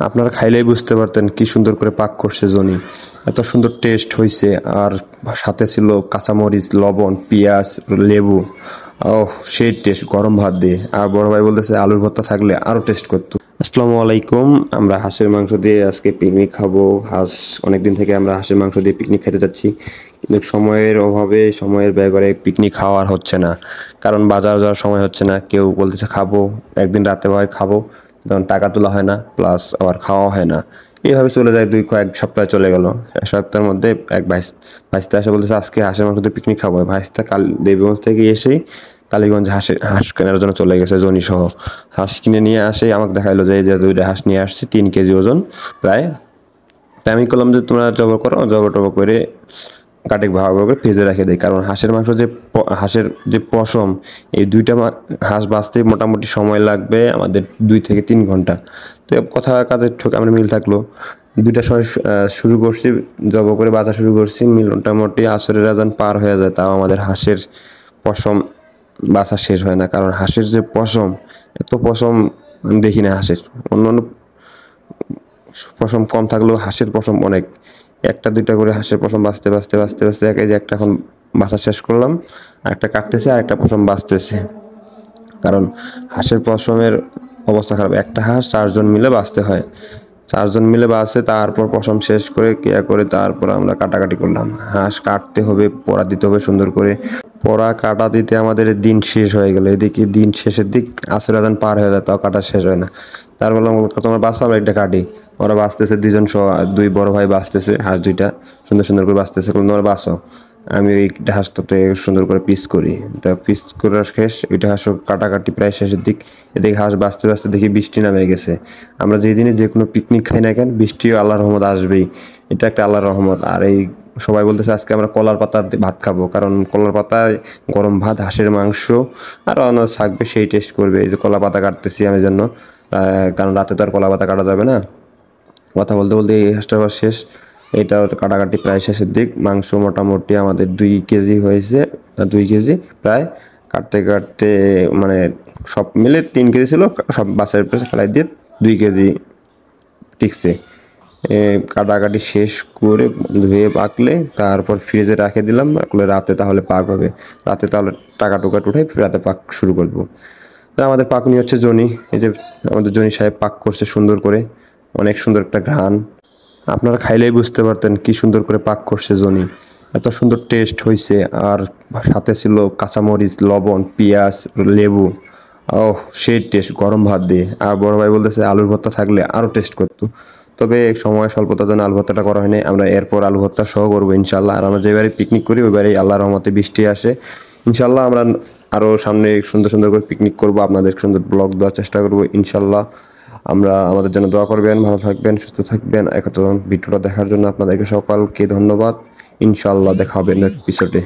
আপনারা খাইলেই বুঝতে পারতেন কি সুন্দর করে পাক করছে জনি। এত সুন্দর টেস্ট হয়েছে। আর সাথে ছিল কাঁচামরিচ, লবণ, পেঁয়াজ, লেবু। ওহ, সেই টেস্ট গরম ভাত দিয়ে। আর বড় ভাই বলতেছে আলুর ভর্তা থাকলে আরো টেস্ট করতো। আসসালামু আলাইকুম। আমরা হাঁসের মাংস দিয়ে আজকে পিকনিক খাবো। অনেকদিন থেকে আমরা হাঁসের মাংস দিয়ে পিকনিক খেতে যাচ্ছি, কিন্তু সময়ের অভাবে, সময়ের ব্যয় করে পিকনিক খাওয়া আর হচ্ছে না। কারণ বাজার যাওয়ার সময় হচ্ছে না। কেউ বলতেছে খাবো, একদিন রাতে হয় খাবো, তখন টাকা তোলা হয় না, প্লাস আবার খাওয়া হয় না। এইভাবে চলে যায়, কয়েক সপ্তাহ চলে গেল। এক সপ্তাহের মধ্যে এক ভাইস্তা এসে বলতেছে আজকে হাঁসের মাংস দিয়ে পিকনিক খাবো। ভাইস্তা দেবীগঞ্জ থেকে এসেই কালীগঞ্জ হাঁস কেনার জন্য চলে গেছে জনি সহ। হাঁস কিনে নিয়ে আসে আমাকে দেখাইলো যে এই যে 2টা হাঁস নিয়ে আসছে, 3 কেজি ওজন প্রায়। তাই আমি বললাম যে তোমরা জবাই করো, জবাই টবা করে কাটে ভাগ ভাগ করে ফ্রিজে রেখে দেয়। কারণ হাঁসের মাংস যে হাঁসের যে পশম, এই 2টা হাঁস বাঁচতে মোটামুটি সময় লাগবে আমাদের 2 থেকে 3 ঘন্টা। তো কথা কাজের ঠোক আমরা মিল থাকলো। 2টার সময় শুরু করছি, জবাই করে বাঁচা শুরু করছি, মোটামুটি আসরের আজান পার হয়ে যায়, তাও আমাদের হাঁসের পশম বাছা শেষ হয় না। কারণ হাঁসের যে পশম, এত পশম দেখি না হাঁসের। অন্যান্য পশম কম থাকলেও হাঁসের পশম অনেক। একটা 2টা করে হাঁসের পশম বাঁচতে বাঁচতে বাঁচতে বাঁচতে এই যে একটা এখন বাছা শেষ করলাম, আর একটা কাটতেছে, আর একটা পশম বাঁচতেছে। কারণ হাঁসের পশমের অবস্থা খারাপ। একটা হাঁস 4 জন মিলে বাঁচতে হয়। 4 জন মিলে বাঁচে, তারপর পশম শেষ করে কেয়া করে তারপর আমরা কাটাকাটি করলাম। হাঁস কাটতে হবে, পড়া দিতে হবে সুন্দর করে। পড়া কাটা দিতে আমাদের দিন শেষ হয়ে গেল। এদিকে দিন শেষের দিক, আসরের আজান পার হয়ে যায়, তাও কাটা শেষ হয় না। তার বললাম তোমার বাঁচো, আমরা একটা কাটি। ওরা বাঁচতেছে 2 জন সহ, 2 বড় ভাই বাঁচতেছে, হাঁস 2টা সুন্দর সুন্দর করে বাঁচতেছে। তোমরা বাঁচো, আমি ওই হাঁসটাতে সুন্দর করে পিস করি। তা পিস করার শেষ, ওইটা হাঁস কাটাকাটি প্রায় শেষের দিক। এদিকে হাঁস বাঁচতে বাঁচতে দেখি বৃষ্টি নামে গেছে। আমরা যেই দিনে যে কোনো পিকনিক খাই না কেন, বৃষ্টিও আল্লাহর রহমত আসবেই। এটা একটা আল্লাহর রহমত। আর এই সবাই বলতেছে আজকে আমরা কলার পাতা ভাত খাবো, কারণ কলার পাতায় গরম ভাত, হাঁসের মাংস আর অন্য থাকবে, সেই টেস্ট করবে। এই যে কলা পাতা কাটতেছি আমি জন্য, কারণ রাতে তো আর কলা পাতা কাটা যাবে না। কথা বলতে বলতে এই হাঁসটা শেষ। এটা কাটাকাটি প্রায় শেষের দিক। মাংস মোটামুটি আমাদের 2 কেজি হয়েছে, 2 কেজি প্রায়। কাটতে কাটতে মানে সব মিলে 3 কেজি ছিল, সব বাসার পেছনে ফেলাই দিয়ে 2 কেজি টিকছে। কাটাকাটি শেষ করে ধুয়ে পাকলে তারপর ফ্রিজে রেখে দিলাম, রাখলে রাতে তাহলে পাক হবে। রাতে তাহলে টাকা টুকা উঠে রাতে পাক শুরু করবো। তা আমাদের পাকুনি হচ্ছে জনি। এই যে আমাদের জনি সাহেব পাক করছে সুন্দর করে, অনেক সুন্দর একটা ঘ্রাণ। আপনারা খাইলেই বুঝতে পারতেন কি সুন্দর করে পাক করছে জনি। এত সুন্দর টেস্ট হয়েছে। আর সাথে ছিল কাঁচামরিচ, লবণ, পেঁয়াজ, লেবু। ওহ, সেই টেস্ট গরম ভাত দিয়ে। আর বড় ভাই বলতেছে আলুর ভর্তা থাকলে আরো টেস্ট করতো। তবে সময় স্বল্পতার জন্য আলু ভর্তাটা করা হয়নি। আমরা এরপর আলু ভর্তা সহ করবো ইনশাল্লাহ। আর আমরা যেবারে পিকনিক করি ওইবারেই আল্লাহর রহমতে বৃষ্টি আসে ইনশাল্লাহ। আমরা আরও সামনে সুন্দর সুন্দর করে পিকনিক করবো, আপনাদের সুন্দর ব্লগ দেওয়ার চেষ্টা করবো ইনশাল্লাহ। আমরা আমাদের জন্য দোয়া করবেন, ভালো থাকবেন, সুস্থ থাকবেন। ভিডিওটা দেখার জন্য আপনাদেরকে সকলকে ধন্যবাদ। ইনশাল্লাহ দেখা হবে নেক্সট এপিসোডে।